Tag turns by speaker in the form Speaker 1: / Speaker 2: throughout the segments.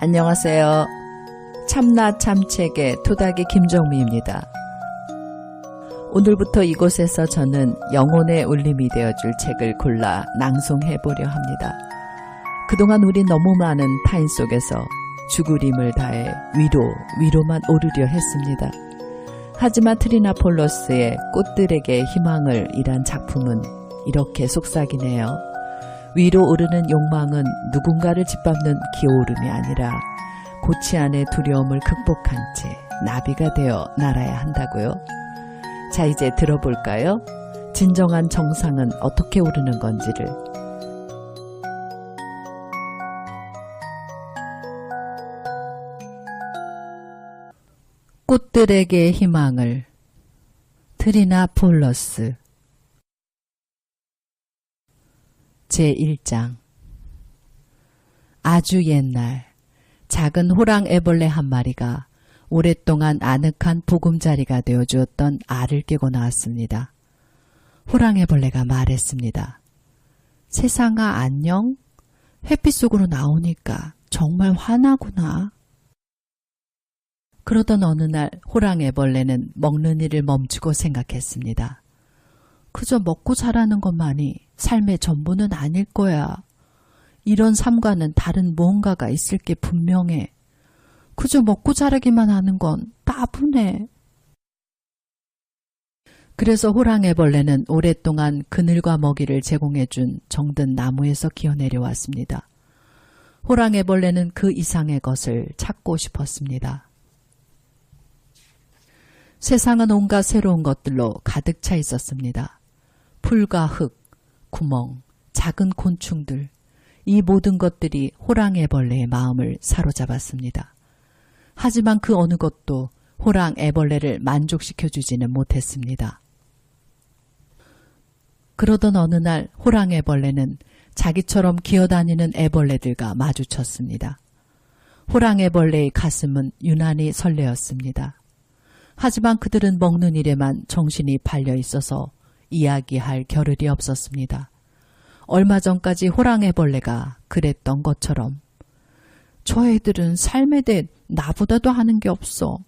Speaker 1: 안녕하세요. 참나 참책의 토닥이 김정미입니다. 오늘부터 이곳에서 저는 영혼의 울림이 되어줄 책을 골라 낭송해보려 합니다. 그동안 우린 너무 많은 타인 속에서 죽을 힘을 다해 위로만 오르려 했습니다. 하지만 트리나폴로스의 꽃들에게 희망을 이란 작품은 이렇게 속삭이네요. 위로 오르는 욕망은 누군가를 짓밟는 기어오름이 아니라 고치 안의 두려움을 극복한 채 나비가 되어 날아야 한다고요. 자, 이제 들어볼까요? 진정한 정상은 어떻게 오르는 건지를. 꽃들에게 희망을. 트리나폴로스. 제1장. 아주 옛날 작은 호랑 애벌레 한 마리가 오랫동안 아늑한 보금자리가 되어주었던 알을 깨고 나왔습니다. 호랑 애벌레가 말했습니다. 세상아 안녕? 햇빛 속으로 나오니까 정말 환하구나. 그러던 어느 날 호랑 애벌레는 먹는 일을 멈추고 생각했습니다. 그저 먹고 자라는 것만이 삶의 전부는 아닐 거야. 이런 삶과는 다른 무언가가 있을 게 분명해. 그저 먹고 자라기만 하는 건 따분해. 그래서 호랑애벌레는 오랫동안 그늘과 먹이를 제공해준 정든 나무에서 기어내려왔습니다. 호랑애벌레는 그 이상의 것을 찾고 싶었습니다. 세상은 온갖 새로운 것들로 가득 차 있었습니다. 풀과 흙, 구멍, 작은 곤충들, 이 모든 것들이 호랑애벌레의 마음을 사로잡았습니다. 하지만 그 어느 것도 호랑애벌레를 만족시켜주지는 못했습니다. 그러던 어느 날 호랑애벌레는 자기처럼 기어다니는 애벌레들과 마주쳤습니다. 호랑애벌레의 가슴은 유난히 설레었습니다. 하지만 그들은 먹는 일에만 정신이 팔려 있어서 이야기할 겨를이 없었습니다. 얼마 전까지 호랑애벌레가 그랬던 것처럼 저 애들은 삶에 대해 나보다도 하는 게 없어.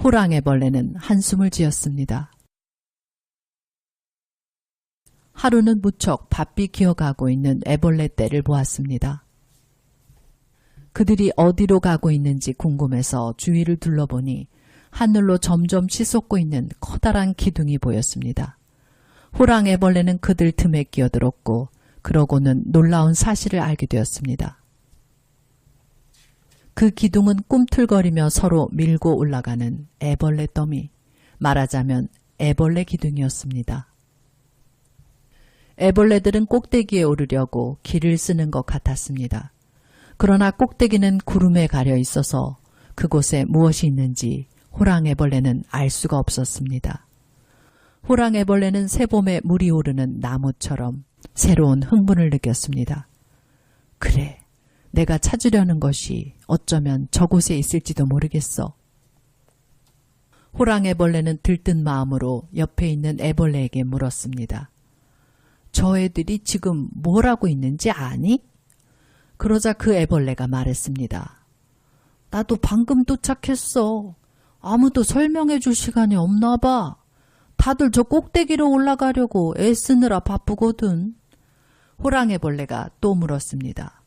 Speaker 1: 호랑애벌레는 한숨을 지었습니다. 하루는 무척 바삐 기어가고 있는 애벌레 떼를 보았습니다. 그들이 어디로 가고 있는지 궁금해서 주위를 둘러보니 하늘로 점점 치솟고 있는 커다란 기둥이 보였습니다. 호랑애벌레는 그들 틈에 끼어들었고 그러고는 놀라운 사실을 알게 되었습니다. 그 기둥은 꿈틀거리며 서로 밀고 올라가는 애벌레 더미, 말하자면 애벌레 기둥이었습니다. 애벌레들은 꼭대기에 오르려고 길을 쓰는 것 같았습니다. 그러나 꼭대기는 구름에 가려 있어서 그곳에 무엇이 있는지 호랑애벌레는 알 수가 없었습니다. 호랑애벌레는 새봄에 물이 오르는 나무처럼 새로운 흥분을 느꼈습니다. 그래, 내가 찾으려는 것이 어쩌면 저곳에 있을지도 모르겠어. 호랑애벌레는 들뜬 마음으로 옆에 있는 애벌레에게 물었습니다. 저 애들이 지금 뭘 하고 있는지 아니? 그러자 그 애벌레가 말했습니다. 나도 방금 도착했어. 아무도 설명해 줄 시간이 없나 봐. 다들 저 꼭대기로 올라가려고 애쓰느라 바쁘거든. 호랑애벌레가 또 물었습니다.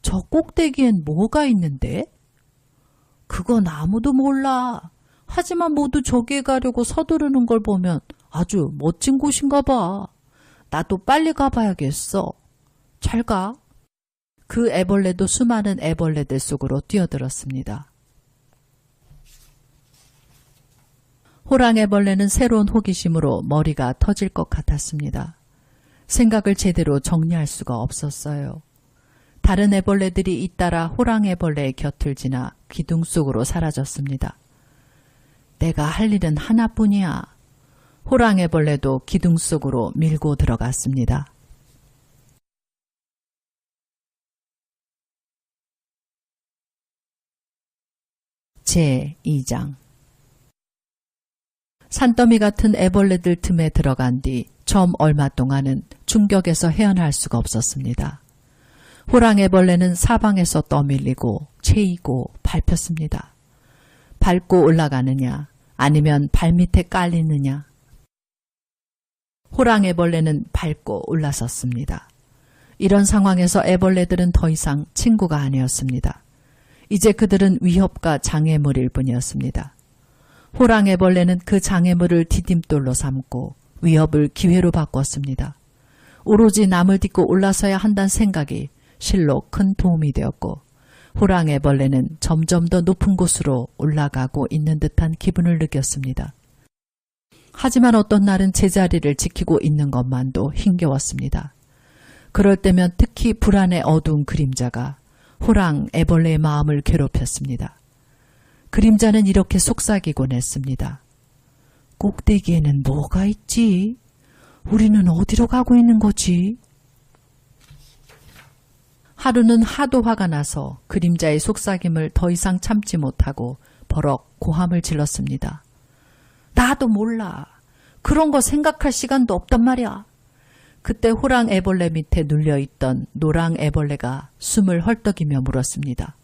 Speaker 1: 저 꼭대기엔 뭐가 있는데? 그건 아무도 몰라. 하지만 모두 저기에 가려고 서두르는 걸 보면 아주 멋진 곳인가 봐. 나도 빨리 가봐야겠어. 잘 가. 그 애벌레도 수많은 애벌레들 속으로 뛰어들었습니다. 호랑애벌레는 새로운 호기심으로 머리가 터질 것 같았습니다. 생각을 제대로 정리할 수가 없었어요. 다른 애벌레들이 잇따라 호랑애벌레의 곁을 지나 기둥 속으로 사라졌습니다. 내가 할 일은 하나뿐이야. 호랑애벌레도 기둥 속으로 밀고 들어갔습니다. 제2장. 산더미 같은 애벌레들 틈에 들어간 뒤 처음 얼마 동안은 충격에서 헤어날 수가 없었습니다. 호랑애벌레는 사방에서 떠밀리고 채이고 밟혔습니다. 밟고 올라가느냐 아니면 발밑에 깔리느냐. 호랑애벌레는 밟고 올라섰습니다. 이런 상황에서 애벌레들은 더 이상 친구가 아니었습니다. 이제 그들은 위협과 장애물일 뿐이었습니다. 호랑애벌레는 그 장애물을 디딤돌로 삼고 위협을 기회로 바꿨습니다. 오로지 남을 딛고 올라서야 한다는 생각이 실로 큰 도움이 되었고 호랑애벌레는 점점 더 높은 곳으로 올라가고 있는 듯한 기분을 느꼈습니다. 하지만 어떤 날은 제자리를 지키고 있는 것만도 힘겨웠습니다. 그럴 때면 특히 불안의 어두운 그림자가 호랑애벌레의 마음을 괴롭혔습니다. 그림자는 이렇게 속삭이곤 했습니다. 꼭대기에는 뭐가 있지? 우리는 어디로 가고 있는 거지? 하루는 하도 화가 나서 그림자의 속삭임을 더 이상 참지 못하고 버럭 고함을 질렀습니다. 나도 몰라. 그런 거 생각할 시간도 없단 말이야. 그때 호랑애벌레 밑에 눌려있던 노랑애벌레가 숨을 헐떡이며 물었습니다.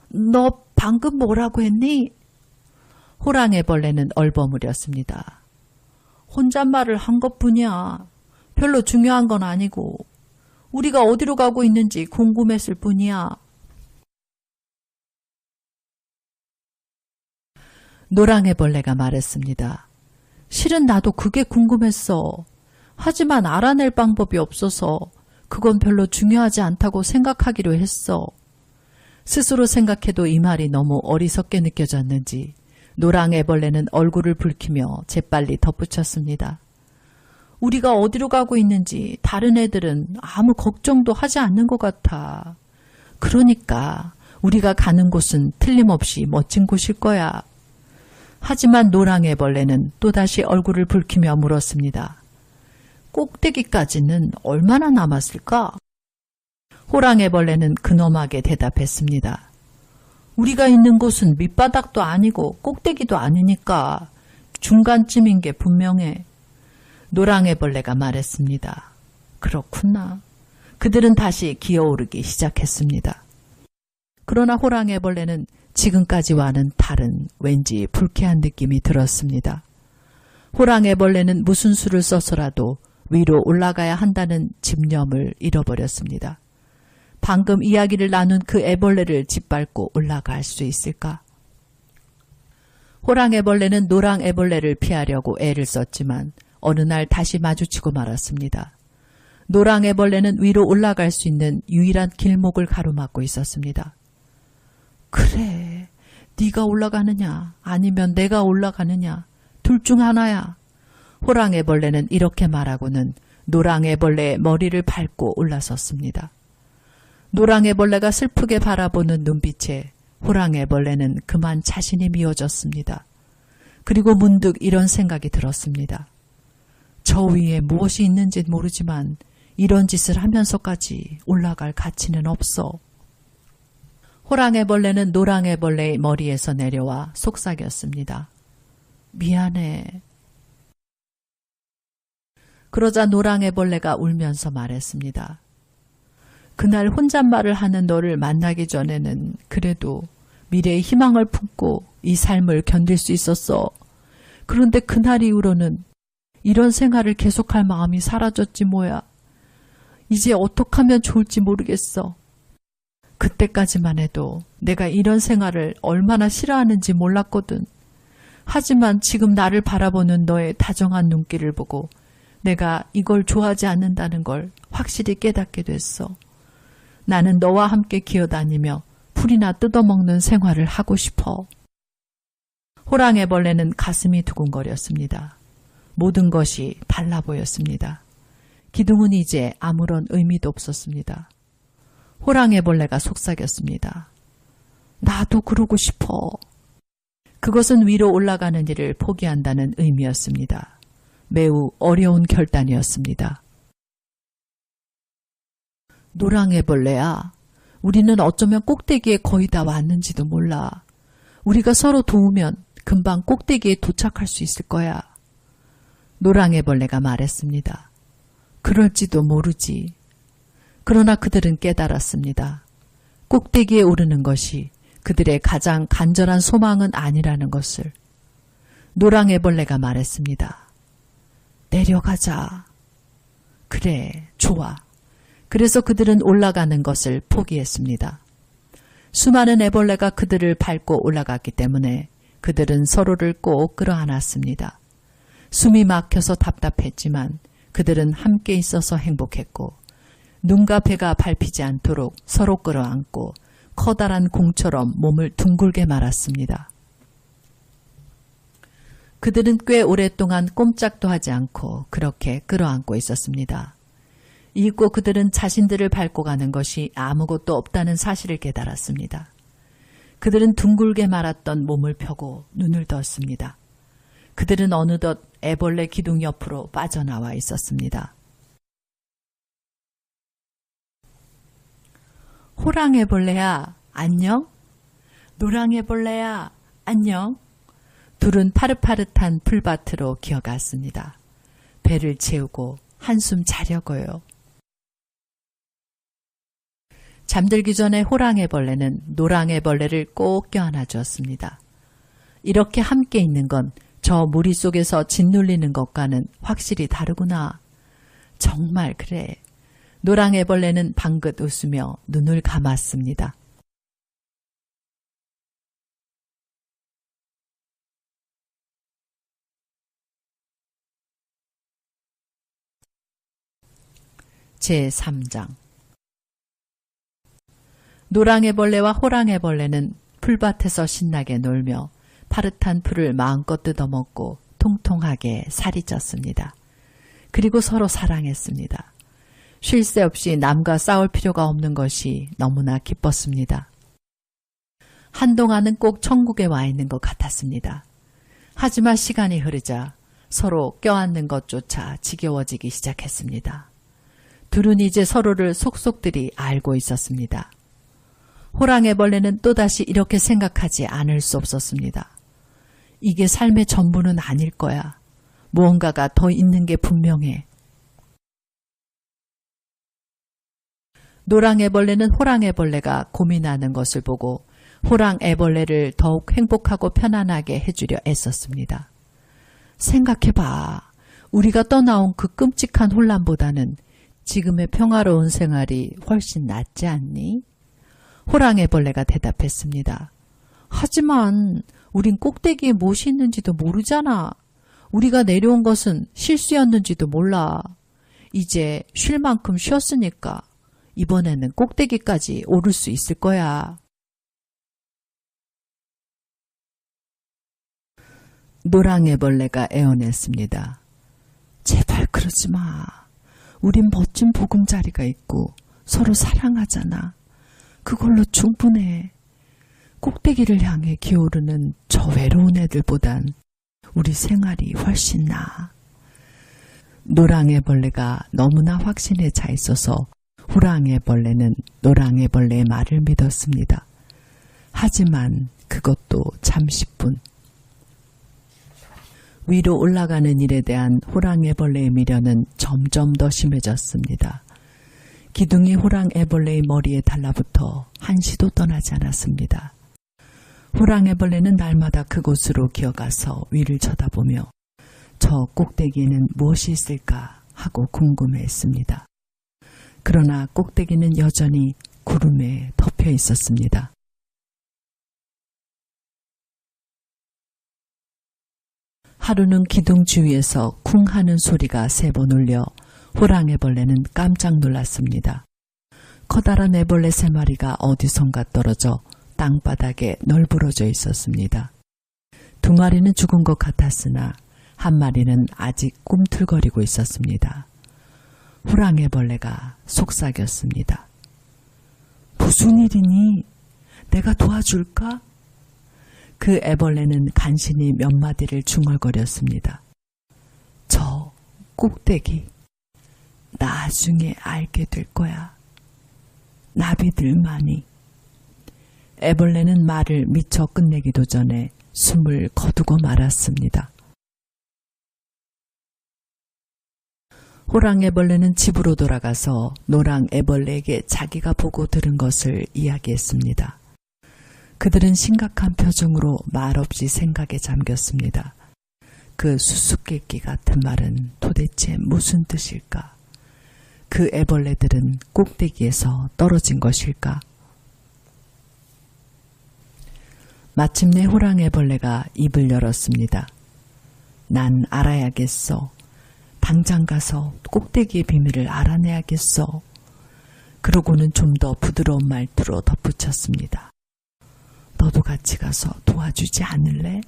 Speaker 1: 너 방금 뭐라고 했니? 호랑애벌레는 얼버무렸습니다. 혼잣말을 한 것뿐이야. 별로 중요한 건 아니고 우리가 어디로 가고 있는지 궁금했을 뿐이야. 노랑애벌레가 말했습니다. 실은 나도 그게 궁금했어. 하지만 알아낼 방법이 없어서 그건 별로 중요하지 않다고 생각하기로 했어. 스스로 생각해도 이 말이 너무 어리석게 느껴졌는지 노랑애벌레는 얼굴을 붉히며 재빨리 덧붙였습니다. 우리가 어디로 가고 있는지 다른 애들은 아무 걱정도 하지 않는 것 같아. 그러니까 우리가 가는 곳은 틀림없이 멋진 곳일 거야. 하지만 노랑애벌레는 또다시 얼굴을 붉히며 물었습니다. 꼭대기까지는 얼마나 남았을까? 호랑애벌레는 근엄하게 대답했습니다. 우리가 있는 곳은 밑바닥도 아니고 꼭대기도 아니니까 중간쯤인 게 분명해. 노랑애벌레가 말했습니다. 그렇구나. 그들은 다시 기어오르기 시작했습니다. 그러나 호랑애벌레는 지금까지와는 다른 왠지 불쾌한 느낌이 들었습니다. 호랑애벌레는 무슨 수를 써서라도 위로 올라가야 한다는 집념을 잃어버렸습니다. 방금 이야기를 나눈 그 애벌레를 짓밟고 올라갈 수 있을까? 호랑애벌레는 노랑애벌레를 피하려고 애를 썼지만 어느 날 다시 마주치고 말았습니다. 노랑애벌레는 위로 올라갈 수 있는 유일한 길목을 가로막고 있었습니다. 그래, 네가 올라가느냐 아니면 내가 올라가느냐 둘 중 하나야. 호랑애벌레는 이렇게 말하고는 노랑애벌레의 머리를 밟고 올라섰습니다. 노랑애벌레가 슬프게 바라보는 눈빛에 호랑애벌레는 그만 자신이 미워졌습니다. 그리고 문득 이런 생각이 들었습니다. 저 위에 무엇이 있는지 모르지만 이런 짓을 하면서까지 올라갈 가치는 없어. 호랑애벌레는 노랑애벌레의 머리에서 내려와 속삭였습니다. 미안해. 그러자 노랑애벌레가 울면서 말했습니다. 그날 혼잣말을 하는 너를 만나기 전에는 그래도 미래의 희망을 품고 이 삶을 견딜 수 있었어. 그런데 그날 이후로는 이런 생활을 계속할 마음이 사라졌지 뭐야. 이제 어떻게 하면 좋을지 모르겠어. 그때까지만 해도 내가 이런 생활을 얼마나 싫어하는지 몰랐거든. 하지만 지금 나를 바라보는 너의 다정한 눈길을 보고 내가 이걸 좋아하지 않는다는 걸 확실히 깨닫게 됐어. 나는 너와 함께 기어다니며 풀이나 뜯어먹는 생활을 하고 싶어. 호랑애벌레는 가슴이 두근거렸습니다. 모든 것이 달라 보였습니다. 기둥은 이제 아무런 의미도 없었습니다. 호랑애벌레가 속삭였습니다. 나도 그러고 싶어. 그것은 위로 올라가는 일을 포기한다는 의미였습니다. 매우 어려운 결단이었습니다. 노랑애벌레야, 우리는 어쩌면 꼭대기에 거의 다 왔는지도 몰라. 우리가 서로 도우면 금방 꼭대기에 도착할 수 있을 거야. 노랑애벌레가 말했습니다. 그럴지도 모르지. 그러나 그들은 깨달았습니다. 꼭대기에 오르는 것이 그들의 가장 간절한 소망은 아니라는 것을. 노랑애벌레가 말했습니다. 내려가자. 그래, 좋아. 그래서 그들은 올라가는 것을 포기했습니다. 수많은 애벌레가 그들을 밟고 올라갔기 때문에 그들은 서로를 꼭 끌어안았습니다. 숨이 막혀서 답답했지만 그들은 함께 있어서 행복했고 눈과 배가 밟히지 않도록 서로 끌어안고 커다란 공처럼 몸을 둥글게 말았습니다. 그들은 꽤 오랫동안 꼼짝도 하지 않고 그렇게 끌어안고 있었습니다. 이윽고 그들은 자신들을 밟고 가는 것이 아무것도 없다는 사실을 깨달았습니다. 그들은 둥글게 말았던 몸을 펴고 눈을 떴습니다. 그들은 어느덧 애벌레 기둥 옆으로 빠져나와 있었습니다. 호랑애벌레야, 안녕? 노랑애벌레야, 안녕? 둘은 파릇파릇한 풀밭으로 기어갔습니다. 배를 채우고 한숨 자려고요. 잠들기 전에 호랑애벌레는 노랑애벌레를 꼭 껴안아 주었습니다. 이렇게 함께 있는 건 저 무리 속에서 짓눌리는 것과는 확실히 다르구나. 정말 그래. 노랑애벌레는 방긋 웃으며 눈을 감았습니다. 제3장 노랑애벌레와 호랑애벌레는 풀밭에서 신나게 놀며 파릇한 풀을 마음껏 뜯어먹고 통통하게 살이 쪘습니다. 그리고 서로 사랑했습니다. 쉴 새 없이 남과 싸울 필요가 없는 것이 너무나 기뻤습니다. 한동안은 꼭 천국에 와 있는 것 같았습니다. 하지만 시간이 흐르자 서로 껴안는 것조차 지겨워지기 시작했습니다. 둘은 이제 서로를 속속들이 알고 있었습니다. 호랑애벌레는 또다시 이렇게 생각하지 않을 수 없었습니다. 이게 삶의 전부는 아닐 거야. 무언가가 더 있는 게 분명해. 노랑애벌레는 호랑애벌레가 고민하는 것을 보고 호랑애벌레를 더욱 행복하고 편안하게 해주려 애썼습니다. 생각해봐. 우리가 떠나온 그 끔찍한 혼란보다는 지금의 평화로운 생활이 훨씬 낫지 않니? 호랑애벌레가 대답했습니다. 하지만 우린 꼭대기에 무엇이 있는지도 모르잖아. 우리가 내려온 것은 실수였는지도 몰라. 이제 쉴 만큼 쉬었으니까 이번에는 꼭대기까지 오를 수 있을 거야. 노랑애벌레가 애원했습니다. 제발 그러지 마. 우린 멋진 보금자리가 있고 서로 사랑하잖아. 그걸로 충분해. 꼭대기를 향해 기어오르는 저 외로운 애들보단 우리 생활이 훨씬 나아. 노랑애벌레가 너무나 확신에 차 있어서 호랑애벌레는 노랑애벌레의 말을 믿었습니다. 하지만 그것도 잠시뿐. 위로 올라가는 일에 대한 호랑애벌레의 미련은 점점 더 심해졌습니다. 기둥이 호랑애벌레의 머리에 달라붙어 한시도 떠나지 않았습니다. 호랑애벌레는 날마다 그곳으로 기어가서 위를 쳐다보며 저 꼭대기에는 무엇이 있을까 하고 궁금해했습니다. 그러나 꼭대기는 여전히 구름에 덮여 있었습니다. 하루는 기둥 주위에서 쿵 하는 소리가 3번 울려 호랑애벌레는 깜짝 놀랐습니다. 커다란 애벌레 3마리가 어디선가 떨어져 땅바닥에 널브러져 있었습니다. 2마리는 죽은 것 같았으나 1마리는 아직 꿈틀거리고 있었습니다. 호랑애벌레가 속삭였습니다. 무슨 일이니? 내가 도와줄까? 그 애벌레는 간신히 몇 마디를 중얼거렸습니다. 저 꼭대기 나중에 알게 될 거야. 나비들만이. 애벌레는 말을 미처 끝내기도 전에 숨을 거두고 말았습니다. 호랑애벌레는 집으로 돌아가서 노랑애벌레에게 자기가 보고 들은 것을 이야기했습니다. 그들은 심각한 표정으로 말없이 생각에 잠겼습니다. 그 수수께끼 같은 말은 도대체 무슨 뜻일까? 그 애벌레들은 꼭대기에서 떨어진 것일까? 마침내 호랑애벌레가 입을 열었습니다. 난 알아야겠어. 당장 가서 꼭대기의 비밀을 알아내야겠어. 그러고는 좀 더 부드러운 말투로 덧붙였습니다. 너도 같이 가서 도와주지 않을래?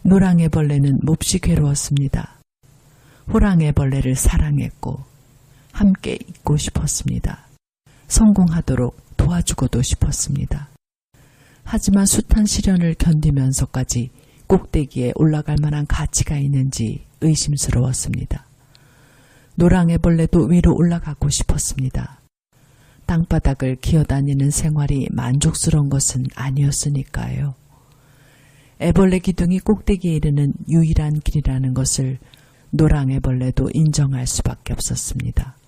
Speaker 1: 노랑애벌레는 몹시 괴로웠습니다. 호랑애벌레를 사랑했고 함께 있고 싶었습니다. 성공하도록 도와주고도 싶었습니다. 하지만 숱한 시련을 견디면서까지 꼭대기에 올라갈 만한 가치가 있는지 의심스러웠습니다. 노랑애벌레도 위로 올라가고 싶었습니다. 땅바닥을 기어다니는 생활이 만족스러운 것은 아니었으니까요. 애벌레 기둥이 꼭대기에 이르는 유일한 길이라는 것을 노랑애벌레도 인정할 수밖에 없었습니다.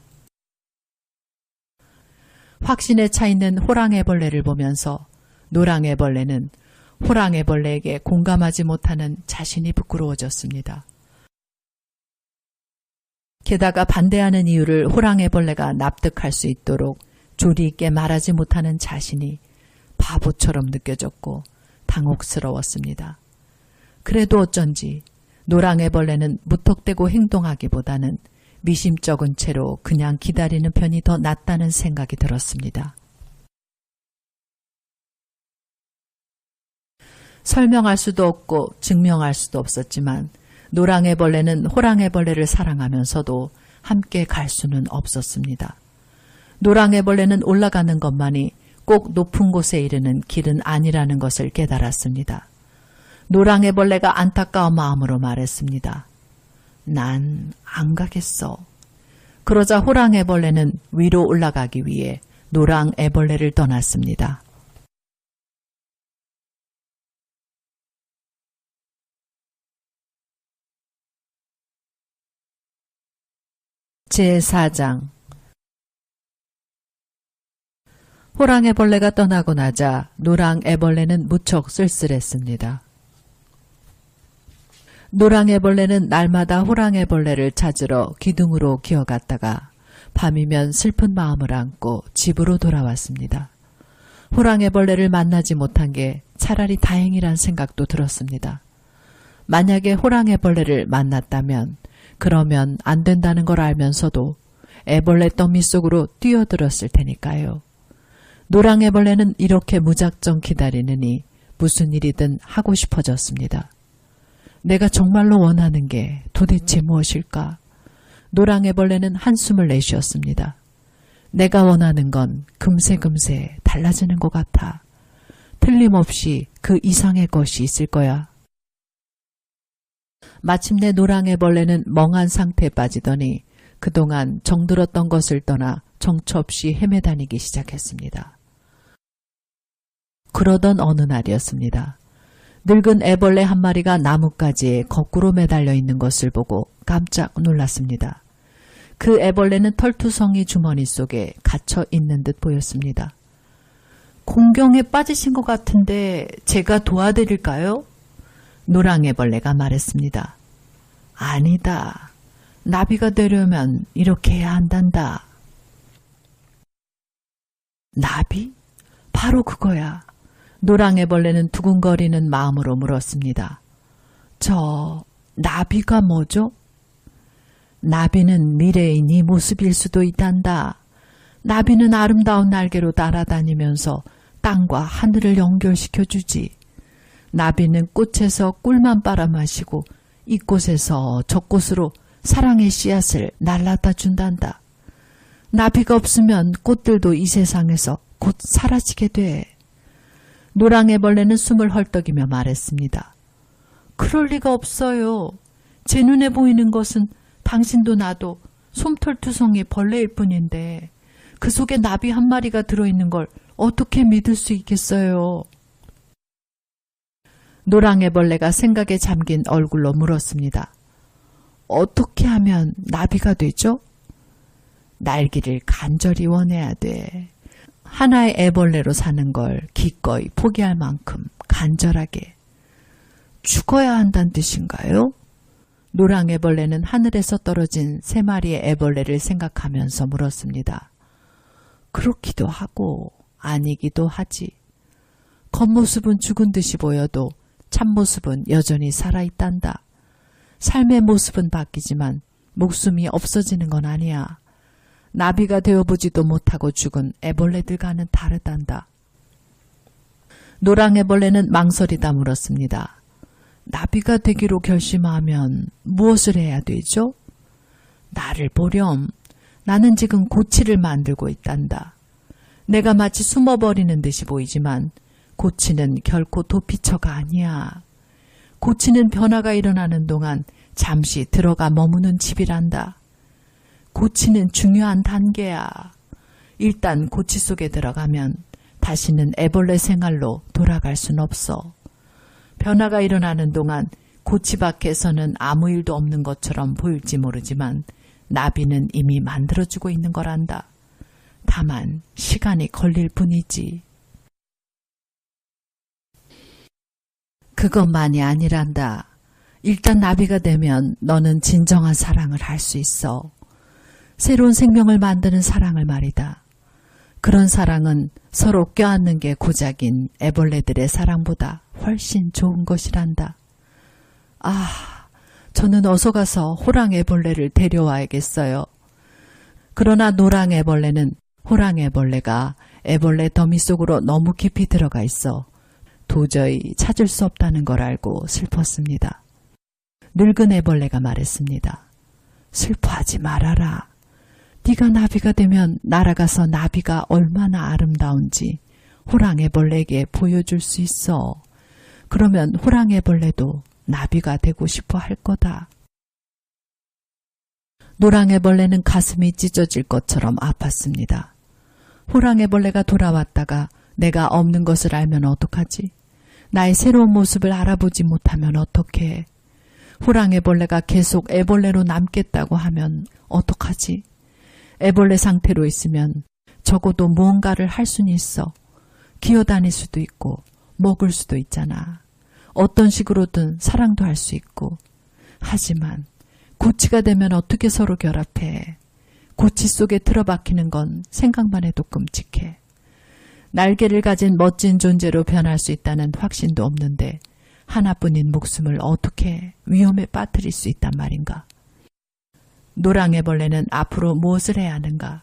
Speaker 1: 확신에 차 있는 호랑애벌레를 보면서 노랑애벌레는 호랑애벌레에게 공감하지 못하는 자신이 부끄러워졌습니다. 게다가 반대하는 이유를 호랑애벌레가 납득할 수 있도록 조리 있게 말하지 못하는 자신이 바보처럼 느껴졌고 당혹스러웠습니다. 그래도 어쩐지 노랑애벌레는 무턱대고 행동하기보다는 미심쩍은 채로 그냥 기다리는 편이 더 낫다는 생각이 들었습니다. 설명할 수도 없고 증명할 수도 없었지만 노랑애벌레는 호랑애벌레를 사랑하면서도 함께 갈 수는 없었습니다. 노랑애벌레는 올라가는 것만이 꼭 높은 곳에 이르는 길은 아니라는 것을 깨달았습니다. 노랑애벌레가 안타까운 마음으로 말했습니다. 난 안 가겠어. 그러자 호랑애벌레는 위로 올라가기 위해 노랑애벌레를 떠났습니다. 제4장 호랑애벌레가 떠나고 나자 노랑애벌레는 무척 쓸쓸했습니다. 노랑애벌레는 날마다 호랑애벌레를 찾으러 기둥으로 기어갔다가 밤이면 슬픈 마음을 안고 집으로 돌아왔습니다. 호랑애벌레를 만나지 못한 게 차라리 다행이란 생각도 들었습니다. 만약에 호랑애벌레를 만났다면 그러면 안 된다는 걸 알면서도 애벌레 더미 속으로 뛰어들었을 테니까요. 노랑애벌레는 이렇게 무작정 기다리느니 무슨 일이든 하고 싶어졌습니다. 내가 정말로 원하는 게 도대체 무엇일까? 노랑애벌레는 한숨을 내쉬었습니다. 내가 원하는 건 금세금세 달라지는 것 같아. 틀림없이 그 이상의 것이 있을 거야. 마침내 노랑애벌레는 멍한 상태에 빠지더니 그동안 정들었던 것을 떠나 정처 없이 헤매다니기 시작했습니다. 그러던 어느 날이었습니다. 늙은 애벌레 한 마리가 나뭇가지에 거꾸로 매달려 있는 것을 보고 깜짝 놀랐습니다. 그 애벌레는 털투성이 주머니 속에 갇혀 있는 듯 보였습니다. 공경에 빠지신 것 같은데 제가 도와드릴까요? 노랑애벌레가 말했습니다. 아니다. 나비가 되려면 이렇게 해야 한단다. 나비? 바로 그거야. 노랑애벌레는 두근거리는 마음으로 물었습니다. 저 나비가 뭐죠? 나비는 미래의 네 모습일 수도 있단다. 나비는 아름다운 날개로 날아다니면서 땅과 하늘을 연결시켜주지. 나비는 꽃에서 꿀만 빨아마시고 이곳에서 저곳으로 사랑의 씨앗을 날라다 준단다. 나비가 없으면 꽃들도 이 세상에서 곧 사라지게 돼. 노랑애벌레는 숨을 헐떡이며 말했습니다. 그럴 리가 없어요. 제 눈에 보이는 것은 당신도 나도 솜털투성이 벌레일 뿐인데 그 속에 나비 한 마리가 들어있는 걸 어떻게 믿을 수 있겠어요? 노랑애벌레가 생각에 잠긴 얼굴로 물었습니다. 어떻게 하면 나비가 되죠? 날기를 간절히 원해야 돼. 하나의 애벌레로 사는 걸 기꺼이 포기할 만큼 간절하게. 죽어야 한다는 뜻인가요? 노랑애벌레는 하늘에서 떨어진 3마리의 애벌레를 생각하면서 물었습니다. 그렇기도 하고 아니기도 하지. 겉모습은 죽은 듯이 보여도 참모습은 여전히 살아있단다. 삶의 모습은 바뀌지만 목숨이 없어지는 건 아니야. 나비가 되어보지도 못하고 죽은 애벌레들과는 다르단다. 노랑애벌레는 망설이다 물었습니다. 나비가 되기로 결심하면 무엇을 해야 되죠? 나를 보렴. 나는 지금 고치를 만들고 있단다. 내가 마치 숨어버리는 듯이 보이지만 고치는 결코 도피처가 아니야. 고치는 변화가 일어나는 동안 잠시 들어가 머무는 집이란다. 고치는 중요한 단계야. 일단 고치 속에 들어가면 다시는 애벌레 생활로 돌아갈 순 없어. 변화가 일어나는 동안 고치 밖에서는 아무 일도 없는 것처럼 보일지 모르지만 나비는 이미 만들어지고 있는 거란다. 다만 시간이 걸릴 뿐이지. 그것만이 아니란다. 일단 나비가 되면 너는 진정한 사랑을 할 수 있어. 새로운 생명을 만드는 사랑을 말이다. 그런 사랑은 서로 껴안는 게 고작인 애벌레들의 사랑보다 훨씬 좋은 것이란다. 아, 저는 어서 가서 호랑애벌레를 데려와야겠어요. 그러나 노랑애벌레는 호랑애벌레가 애벌레 더미 속으로 너무 깊이 들어가 있어 도저히 찾을 수 없다는 걸 알고 슬펐습니다. 늙은 애벌레가 말했습니다. 슬퍼하지 말아라. 네가 나비가 되면 날아가서 나비가 얼마나 아름다운지 호랑애벌레에게 보여줄 수 있어. 그러면 호랑애벌레도 나비가 되고 싶어 할 거다. 노랑애벌레는 가슴이 찢어질 것처럼 아팠습니다. 호랑애벌레가 돌아왔다가 내가 없는 것을 알면 어떡하지? 나의 새로운 모습을 알아보지 못하면 어떡해? 호랑애벌레가 계속 애벌레로 남겠다고 하면 어떡하지? 애벌레 상태로 있으면 적어도 무언가를 할 수는 있어. 기어다닐 수도 있고 먹을 수도 있잖아. 어떤 식으로든 사랑도 할 수 있고. 하지만 고치가 되면 어떻게 서로 결합해. 고치 속에 틀어박히는 건 생각만 해도 끔찍해. 날개를 가진 멋진 존재로 변할 수 있다는 확신도 없는데 하나뿐인 목숨을 어떻게 위험에 빠뜨릴 수 있단 말인가. 노랑애벌레는 앞으로 무엇을 해야 하는가.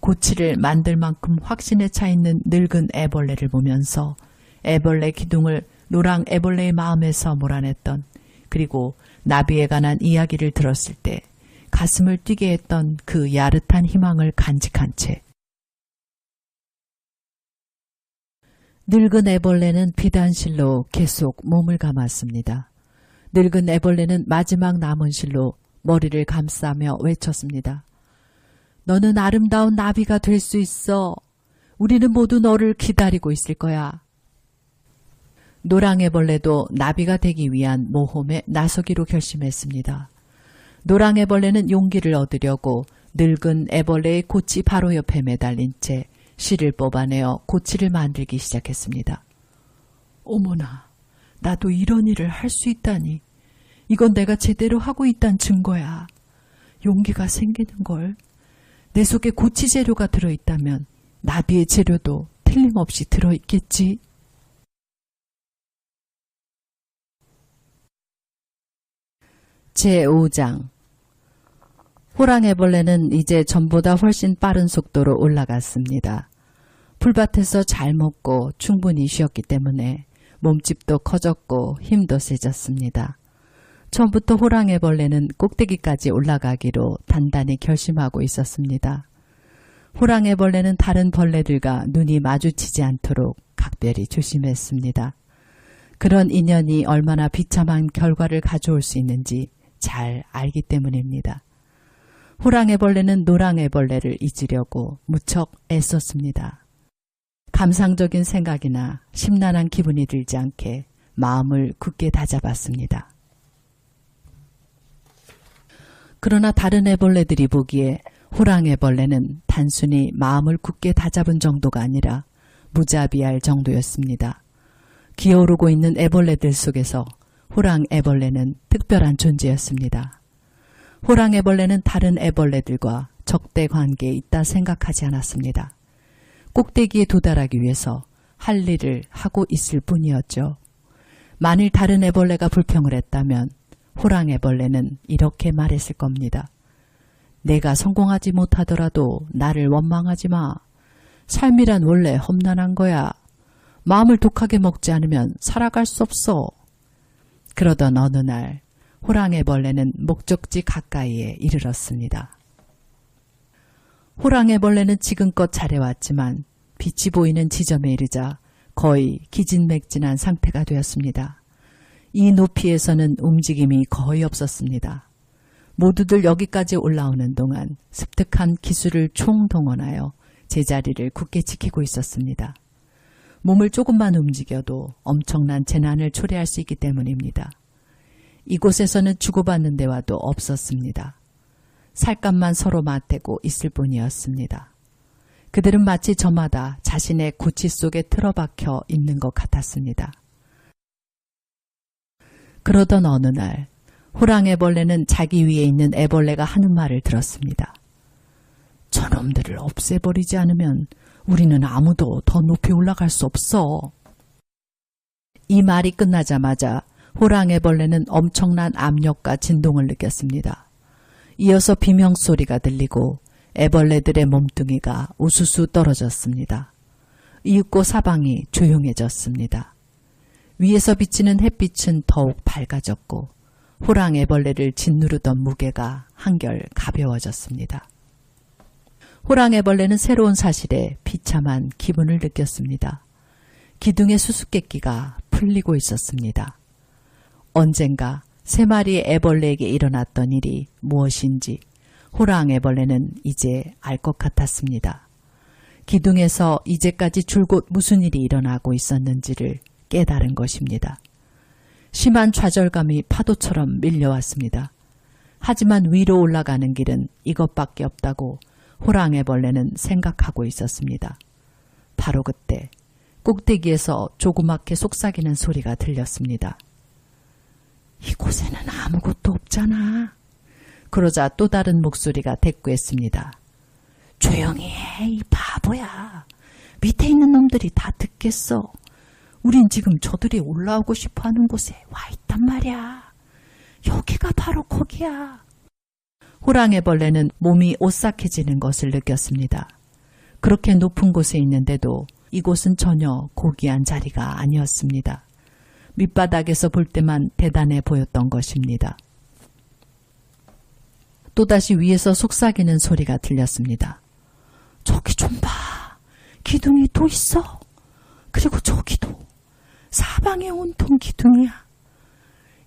Speaker 1: 고치를 만들 만큼 확신에 차 있는 늙은 애벌레를 보면서 애벌레 기둥을 노랑애벌레의 마음에서 몰아냈던, 그리고 나비에 관한 이야기를 들었을 때 가슴을 뛰게 했던 그 야릇한 희망을 간직한 채 늙은 애벌레는 비단실로 계속 몸을 감았습니다. 늙은 애벌레는 마지막 남은 실로 머리를 감싸며 외쳤습니다. 너는 아름다운 나비가 될 수 있어. 우리는 모두 너를 기다리고 있을 거야. 노랑애벌레도 나비가 되기 위한 모험에 나서기로 결심했습니다. 노랑애벌레는 용기를 얻으려고 늙은 애벌레의 고치 바로 옆에 매달린 채 실을 뽑아내어 고치를 만들기 시작했습니다. 어머나, 나도 이런 일을 할 수 있다니. 이건 내가 제대로 하고 있다는 증거야. 용기가 생기는걸. 내 속에 고치 재료가 들어있다면 나비의 재료도 틀림없이 들어있겠지. 제5장. 호랑애벌레는 이제 전보다 훨씬 빠른 속도로 올라갔습니다. 풀밭에서 잘 먹고 충분히 쉬었기 때문에 몸집도 커졌고 힘도 세졌습니다. 처음부터 호랑애벌레는 꼭대기까지 올라가기로 단단히 결심하고 있었습니다. 호랑애벌레는 다른 벌레들과 눈이 마주치지 않도록 각별히 조심했습니다. 그런 인연이 얼마나 비참한 결과를 가져올 수 있는지 잘 알기 때문입니다. 호랑애벌레는 노랑애벌레를 잊으려고 무척 애썼습니다. 감상적인 생각이나 심란한 기분이 들지 않게 마음을 굳게 다잡았습니다. 그러나 다른 애벌레들이 보기에 호랑애벌레는 단순히 마음을 굳게 다잡은 정도가 아니라 무자비할 정도였습니다. 기어오르고 있는 애벌레들 속에서 호랑애벌레는 특별한 존재였습니다. 호랑애벌레는 다른 애벌레들과 적대 관계에 있다 생각하지 않았습니다. 꼭대기에 도달하기 위해서 할 일을 하고 있을 뿐이었죠. 만일 다른 애벌레가 불평을 했다면 호랑애벌레는 이렇게 말했을 겁니다. 내가 성공하지 못하더라도 나를 원망하지 마. 삶이란 원래 험난한 거야. 마음을 독하게 먹지 않으면 살아갈 수 없어. 그러던 어느 날 호랑애벌레는 목적지 가까이에 이르렀습니다. 호랑애벌레는 지금껏 잘해왔지만 빛이 보이는 지점에 이르자 거의 기진맥진한 상태가 되었습니다. 이 높이에서는 움직임이 거의 없었습니다. 모두들 여기까지 올라오는 동안 습득한 기술을 총동원하여 제자리를 굳게 지키고 있었습니다. 몸을 조금만 움직여도 엄청난 재난을 초래할 수 있기 때문입니다. 이곳에서는 주고받는 대화도 없었습니다. 살갗만 서로 맞대고 있을 뿐이었습니다. 그들은 마치 저마다 자신의 구치 속에 틀어박혀 있는 것 같았습니다. 그러던 어느 날 호랑애벌레는 자기 위에 있는 애벌레가 하는 말을 들었습니다. 저놈들을 없애버리지 않으면 우리는 아무도 더 높이 올라갈 수 없어. 이 말이 끝나자마자 호랑애벌레는 엄청난 압력과 진동을 느꼈습니다. 이어서 비명소리가 들리고 애벌레들의 몸뚱이가 우수수 떨어졌습니다. 이윽고 사방이 조용해졌습니다. 위에서 비치는 햇빛은 더욱 밝아졌고 호랑애벌레를 짓누르던 무게가 한결 가벼워졌습니다. 호랑애벌레는 새로운 사실에 비참한 기분을 느꼈습니다. 기둥의 수수께끼가 풀리고 있었습니다. 언젠가 3마리의 애벌레에게 일어났던 일이 무엇인지 호랑애벌레는 이제 알 것 같았습니다. 기둥에서 이제까지 줄곧 무슨 일이 일어나고 있었는지를 깨달은 것입니다. 심한 좌절감이 파도처럼 밀려왔습니다. 하지만 위로 올라가는 길은 이것밖에 없다고 호랑애벌레는 생각하고 있었습니다. 바로 그때 꼭대기에서 조그맣게 속삭이는 소리가 들렸습니다. 이곳에는 아무것도 없잖아. 그러자 또 다른 목소리가 대꾸했습니다. 조용히 해, 이 바보야. 밑에 있는 놈들이 다 듣겠어. 우린 지금 저들이 올라오고 싶어하는 곳에 와 있단 말이야. 여기가 바로 거기야. 호랑애벌레는 몸이 오싹해지는 것을 느꼈습니다. 그렇게 높은 곳에 있는데도 이곳은 전혀 고귀한 자리가 아니었습니다. 밑바닥에서 볼 때만 대단해 보였던 것입니다. 또다시 위에서 속삭이는 소리가 들렸습니다. 저기 좀 봐. 기둥이 또 있어. 그리고 저기도. 사방에 온통 기둥이야.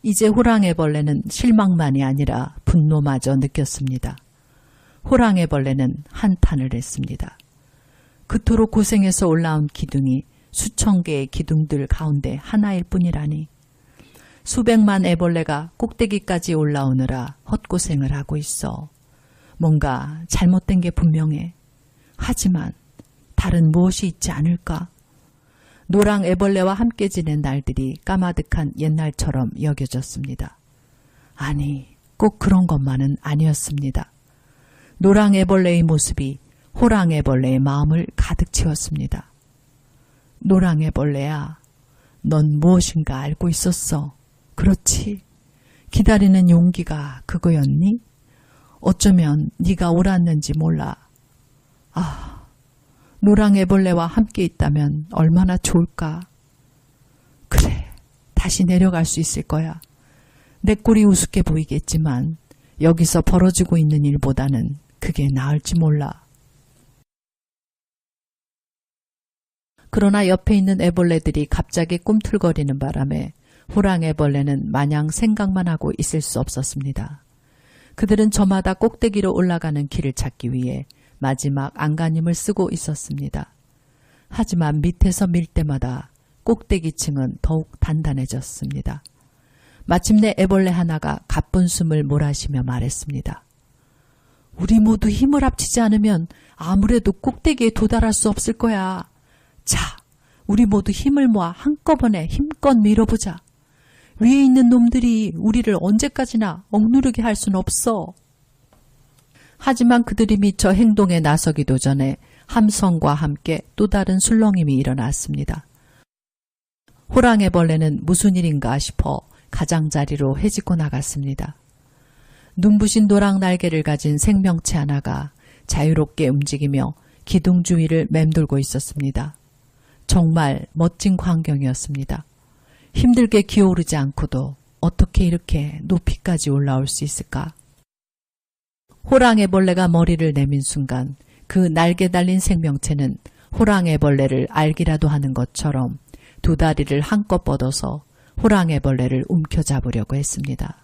Speaker 1: 이제 호랑애벌레는 실망만이 아니라 분노마저 느꼈습니다. 호랑애벌레는 한탄을 했습니다. 그토록 고생해서 올라온 기둥이 수천 개의 기둥들 가운데 하나일 뿐이라니. 수백만 애벌레가 꼭대기까지 올라오느라 헛고생을 하고 있어. 뭔가 잘못된 게 분명해. 하지만 다른 무엇이 있지 않을까? 노랑 애벌레와 함께 지낸 날들이 까마득한 옛날처럼 여겨졌습니다. 아니, 꼭 그런 것만은 아니었습니다. 노랑 애벌레의 모습이 호랑 애벌레의 마음을 가득 채웠습니다. 노랑 애벌레야, 넌 무엇인가 알고 있었어. 그렇지. 기다리는 용기가 그거였니? 어쩌면 네가 옳았는지 몰라. 아, 노랑 애벌레와 함께 있다면 얼마나 좋을까. 그래, 다시 내려갈 수 있을 거야. 내 꼴이 우습게 보이겠지만 여기서 벌어지고 있는 일보다는 그게 나을지 몰라. 그러나 옆에 있는 애벌레들이 갑자기 꿈틀거리는 바람에 호랑애벌레는 마냥 생각만 하고 있을 수 없었습니다. 그들은 저마다 꼭대기로 올라가는 길을 찾기 위해 마지막 안간힘을 쓰고 있었습니다. 하지만 밑에서 밀 때마다 꼭대기층은 더욱 단단해졌습니다. 마침내 애벌레 하나가 가쁜 숨을 몰아쉬며 말했습니다. 우리 모두 힘을 합치지 않으면 아무래도 꼭대기에 도달할 수 없을 거야. 자, 우리 모두 힘을 모아 한꺼번에 힘껏 밀어보자. 위에 있는 놈들이 우리를 언제까지나 억누르게 할 순 없어. 하지만 그들이 미처 행동에 나서기도 전에 함성과 함께 또 다른 술렁임이 일어났습니다. 호랑이벌레는 무슨 일인가 싶어 가장자리로 헤집고 나갔습니다. 눈부신 노랑 날개를 가진 생명체 하나가 자유롭게 움직이며 기둥 주위를 맴돌고 있었습니다. 정말 멋진 광경이었습니다. 힘들게 기어오르지 않고도 어떻게 이렇게 높이까지 올라올 수 있을까? 호랑이벌레가 머리를 내민 순간 그 날개 달린 생명체는 호랑이벌레를 알기라도 하는 것처럼 두 다리를 한껏 뻗어서 호랑이벌레를 움켜잡으려고 했습니다.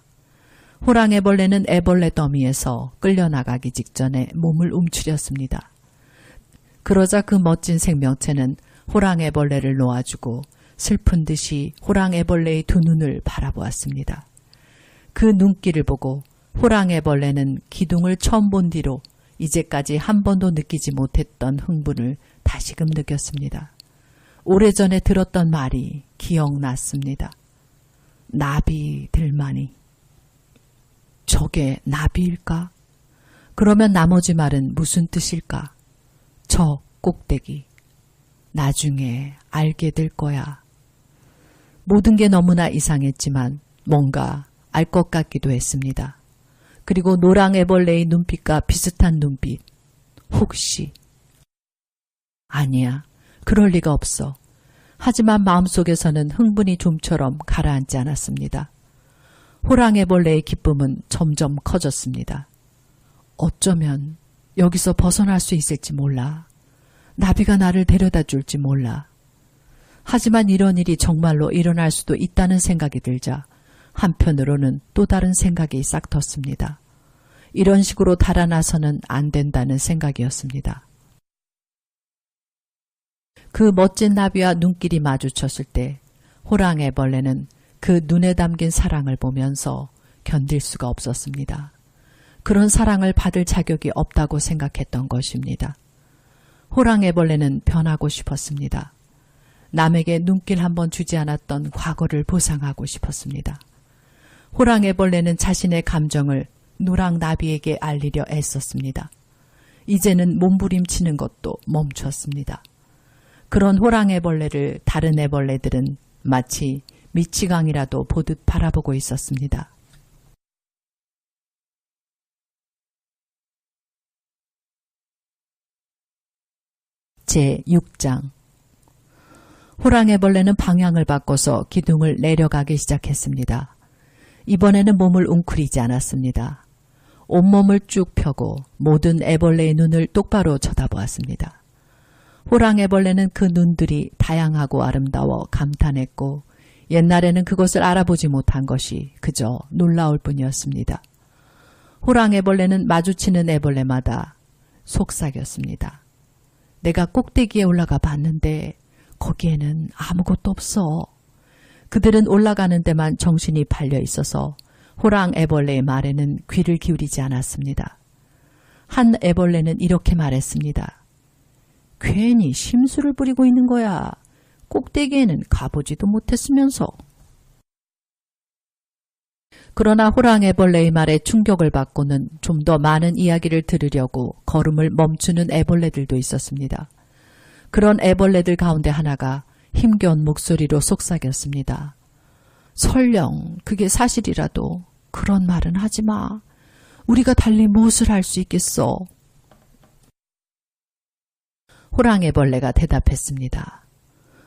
Speaker 1: 호랑이벌레는 애벌레 더미에서 끌려나가기 직전에 몸을 움츠렸습니다. 그러자 그 멋진 생명체는 호랑이벌레를 놓아주고 슬픈 듯이 호랑이벌레의 두 눈을 바라보았습니다. 그 눈길을 보고 호랑이벌레는 기둥을 처음 본 뒤로 이제까지 한 번도 느끼지 못했던 흥분을 다시금 느꼈습니다. 오래전에 들었던 말이 기억났습니다. 나비들만이. 저게 나비일까? 그러면 나머지 말은 무슨 뜻일까? 저 꼭대기. 나중에 알게 될 거야. 모든 게 너무나 이상했지만 뭔가 알 것 같기도 했습니다. 그리고 노랑 애벌레의 눈빛과 비슷한 눈빛. 혹시. 아니야. 그럴 리가 없어. 하지만 마음속에서는 흥분이 좀처럼 가라앉지 않았습니다. 호랑이벌레의 기쁨은 점점 커졌습니다. 어쩌면 여기서 벗어날 수 있을지 몰라. 나비가 나를 데려다 줄지 몰라. 하지만 이런 일이 정말로 일어날 수도 있다는 생각이 들자 한편으로는 또 다른 생각이 싹 텄습니다. 이런 식으로 달아나서는 안 된다는 생각이었습니다. 그 멋진 나비와 눈길이 마주쳤을 때 호랑이벌레는 그 눈에 담긴 사랑을 보면서 견딜 수가 없었습니다. 그런 사랑을 받을 자격이 없다고 생각했던 것입니다. 호랑이벌레는 변하고 싶었습니다. 남에게 눈길 한번 주지 않았던 과거를 보상하고 싶었습니다. 호랑이벌레는 자신의 감정을 노랑 나비에게 알리려 애썼습니다. 이제는 몸부림치는 것도 멈췄습니다. 그런 호랑이벌레를 다른 애벌레들은 마치 미치광이라도 보듯 바라보고 있었습니다. 제6장 호랑이벌레는 방향을 바꿔서 기둥을 내려가기 시작했습니다. 이번에는 몸을 웅크리지 않았습니다. 온몸을 쭉 펴고 모든 애벌레의 눈을 똑바로 쳐다보았습니다. 호랑이벌레는 그 눈들이 다양하고 아름다워 감탄했고 옛날에는 그것을 알아보지 못한 것이 그저 놀라울 뿐이었습니다. 호랑이벌레는 마주치는 애벌레마다 속삭였습니다. 내가 꼭대기에 올라가 봤는데 거기에는 아무것도 없어. 그들은 올라가는 데만 정신이 팔려 있어서 호랑 애벌레의 말에는 귀를 기울이지 않았습니다. 한 애벌레는 이렇게 말했습니다. 괜히 심술을 부리고 있는 거야. 꼭대기에는 가보지도 못했으면서. 그러나 호랑 애벌레의 말에 충격을 받고는 좀 더 많은 이야기를 들으려고 걸음을 멈추는 애벌레들도 있었습니다. 그런 애벌레들 가운데 하나가 힘겨운 목소리로 속삭였습니다. 설령 그게 사실이라도 그런 말은 하지 마. 우리가 달리 무엇을 할 수 있겠어? 호랑이벌레가 대답했습니다.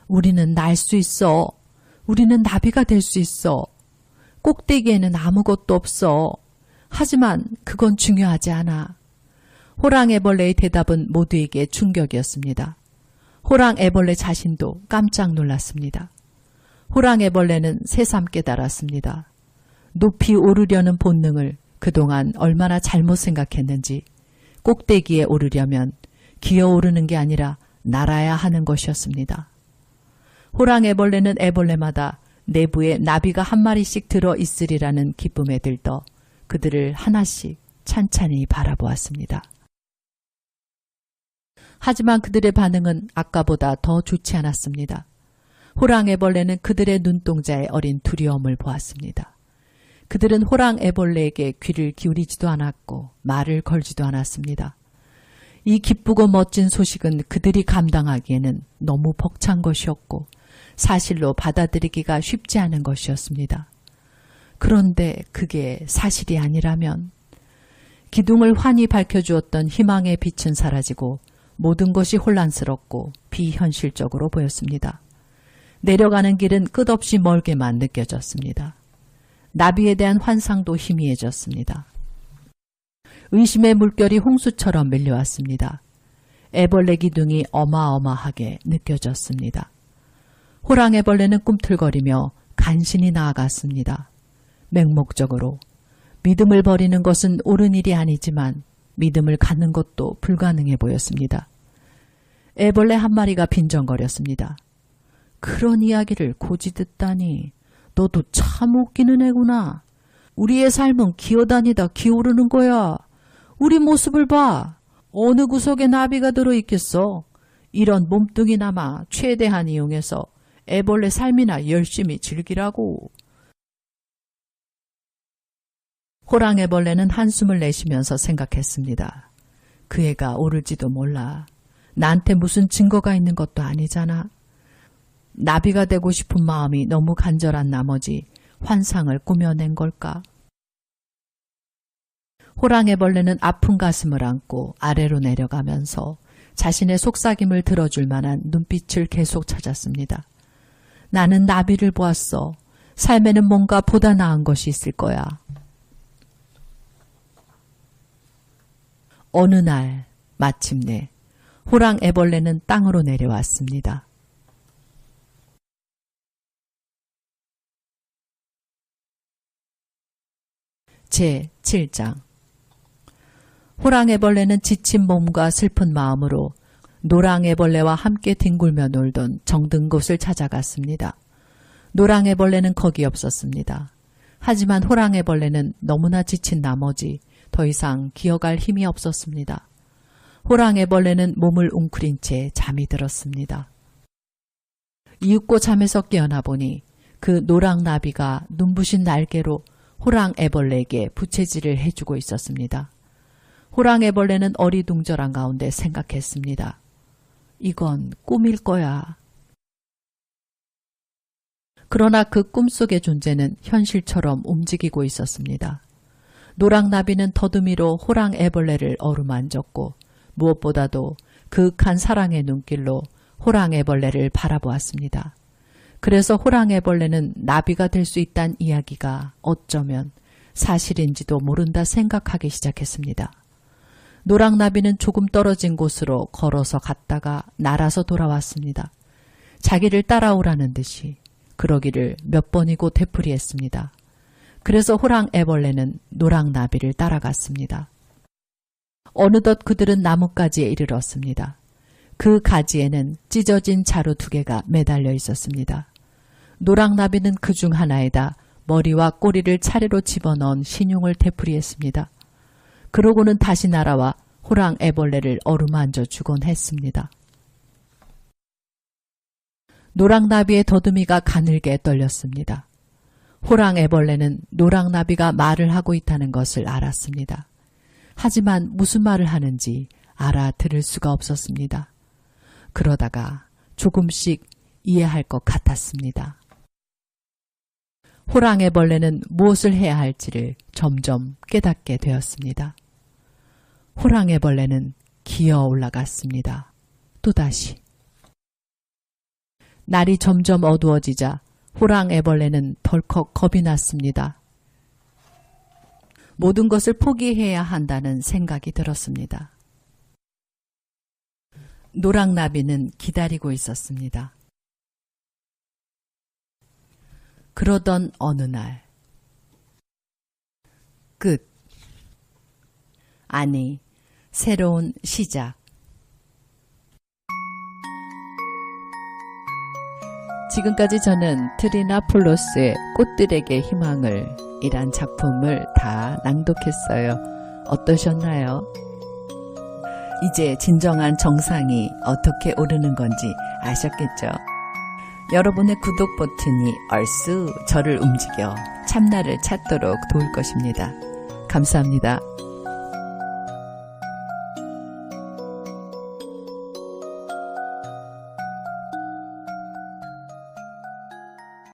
Speaker 1: 우리는 날 수 있어. 우리는 나비가 될 수 있어. 꼭대기에는 아무것도 없어. 하지만 그건 중요하지 않아. 호랑이벌레의 대답은 모두에게 충격이었습니다. 호랑이벌레 자신도 깜짝 놀랐습니다. 호랑이벌레는 새삼 깨달았습니다. 높이 오르려는 본능을 그동안 얼마나 잘못 생각했는지 꼭대기에 오르려면 기어오르는 게 아니라 날아야 하는 것이었습니다. 호랑이벌레는 애벌레마다 내부에 나비가 한 마리씩 들어 있으리라는 기쁨에 들떠 그들을 하나씩 찬찬히 바라보았습니다. 하지만 그들의 반응은 아까보다 더 좋지 않았습니다. 호랑애벌레는 그들의 눈동자에 어린 두려움을 보았습니다. 그들은 호랑애벌레에게 귀를 기울이지도 않았고 말을 걸지도 않았습니다. 이 기쁘고 멋진 소식은 그들이 감당하기에는 너무 벅찬 것이었고 사실로 받아들이기가 쉽지 않은 것이었습니다. 그런데 그게 사실이 아니라면 기둥을 환히 밝혀주었던 희망의 빛은 사라지고 모든 것이 혼란스럽고 비현실적으로 보였습니다. 내려가는 길은 끝없이 멀게만 느껴졌습니다. 나비에 대한 환상도 희미해졌습니다. 의심의 물결이 홍수처럼 밀려왔습니다. 애벌레 기둥이 어마어마하게 느껴졌습니다. 호랑애벌레는 꿈틀거리며 간신히 나아갔습니다. 맹목적으로 믿음을 버리는 것은 옳은 일이 아니지만 믿음을 갖는 것도 불가능해 보였습니다. 애벌레 한 마리가 빈정거렸습니다. 그런 이야기를 고지 듣다니 너도 참 웃기는 애구나. 우리의 삶은 기어다니다 기어오르는 거야. 우리 모습을 봐. 어느 구석에 나비가 들어있겠어. 이런 몸뚱이나마 최대한 이용해서 애벌레 삶이나 열심히 즐기라고. 호랑애벌레는 한숨을 내쉬면서 생각했습니다. 그 애가 옳을지도 몰라. 나한테 무슨 증거가 있는 것도 아니잖아. 나비가 되고 싶은 마음이 너무 간절한 나머지 환상을 꾸며낸 걸까? 호랑애벌레는 아픈 가슴을 안고 아래로 내려가면서 자신의 속삭임을 들어줄 만한 눈빛을 계속 찾았습니다. 나는 나비를 보았어. 삶에는 뭔가 보다 나은 것이 있을 거야. 어느 날 마침내 호랑애벌레는 땅으로 내려왔습니다. 제7장 호랑애벌레는 지친 몸과 슬픈 마음으로 노랑애벌레와 함께 뒹굴며 놀던 정든 곳을 찾아갔습니다. 노랑애벌레는 거기 없었습니다. 하지만 호랑애벌레는 너무나 지친 나머지 더 이상 기어갈 힘이 없었습니다. 호랑애벌레는 몸을 웅크린 채 잠이 들었습니다. 이윽고 잠에서 깨어나 보니 그 노랑나비가 눈부신 날개로 호랑애벌레에게 부채질을 해주고 있었습니다. 호랑애벌레는 어리둥절한 가운데 생각했습니다. 이건 꿈일 거야. 그러나 그 꿈속의 존재는 현실처럼 움직이고 있었습니다. 노랑나비는 더듬이로 호랑애벌레를 어루만졌고 무엇보다도 그윽한 사랑의 눈길로 호랑애벌레를 바라보았습니다. 그래서 호랑애벌레는 나비가 될 수 있다는 이야기가 어쩌면 사실인지도 모른다 생각하기 시작했습니다. 노랑나비는 조금 떨어진 곳으로 걸어서 갔다가 날아서 돌아왔습니다. 자기를 따라오라는 듯이 그러기를 몇 번이고 되풀이했습니다. 그래서 호랑애벌레는 노랑나비를 따라갔습니다. 어느덧 그들은 나뭇가지에 이르렀습니다. 그 가지에는 찢어진 자루 2개가 매달려 있었습니다. 노랑나비는 그중 하나에다 머리와 꼬리를 차례로 집어넣은 신용을 되풀이했습니다. 그러고는 다시 날아와 호랑애벌레를 어루만져 주곤 했습니다. 노랑나비의 더듬이가 가늘게 떨렸습니다. 호랑애벌레는 노랑나비가 말을 하고 있다는 것을 알았습니다. 하지만 무슨 말을 하는지 알아들을 수가 없었습니다. 그러다가 조금씩 이해할 것 같았습니다. 호랑애벌레는 무엇을 해야 할지를 점점 깨닫게 되었습니다. 호랑애벌레는 기어 올라갔습니다. 또다시. 날이 점점 어두워지자 호랑애벌레는 덜컥 겁이 났습니다. 모든 것을 포기해야 한다는 생각이 들었습니다. 노랑나비는 기다리고 있었습니다. 그러던 어느 날 끝. 아니, 새로운 시작. 지금까지 저는 트리나 폴로스의 꽃들에게 희망을 이란 작품을 다 낭독했어요. 어떠셨나요? 이제 진정한 정상이 어떻게 오르는 건지 아셨겠죠? 여러분의 구독 버튼이 얼쑤 저를 움직여 참나를 찾도록 도울 것입니다. 감사합니다.